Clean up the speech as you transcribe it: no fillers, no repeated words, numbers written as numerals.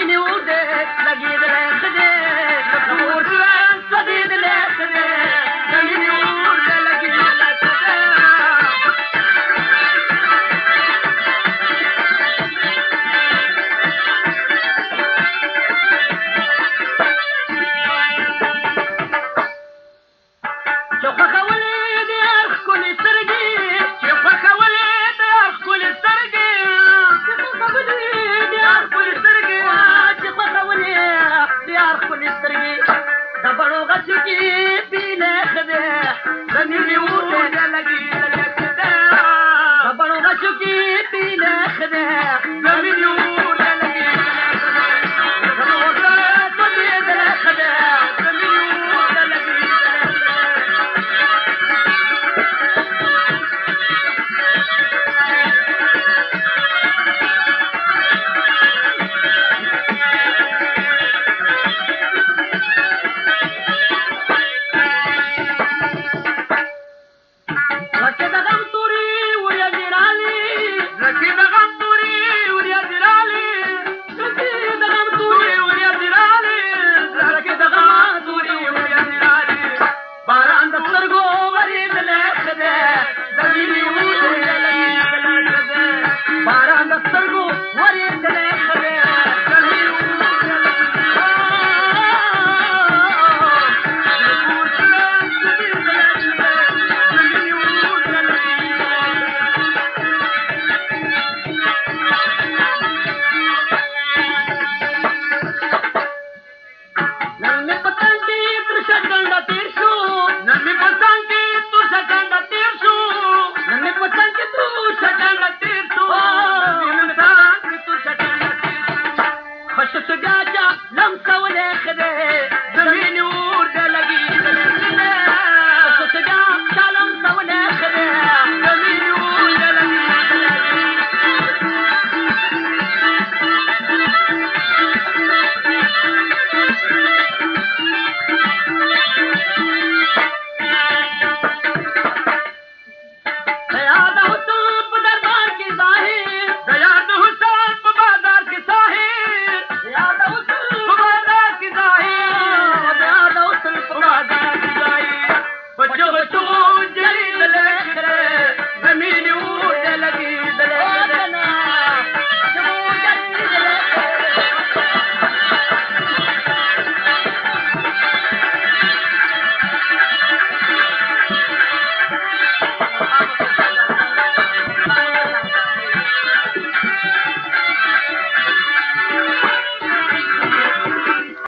ميني ودك لقيت الخدي نور صديد الخدي ميني ودك لقيت الخدي شوف خولي دير كل سرقي شوف خولي دير كل سرقي شوف خولي دير كل سرقي شوف خولي دير كل سرقي دبروا غسقي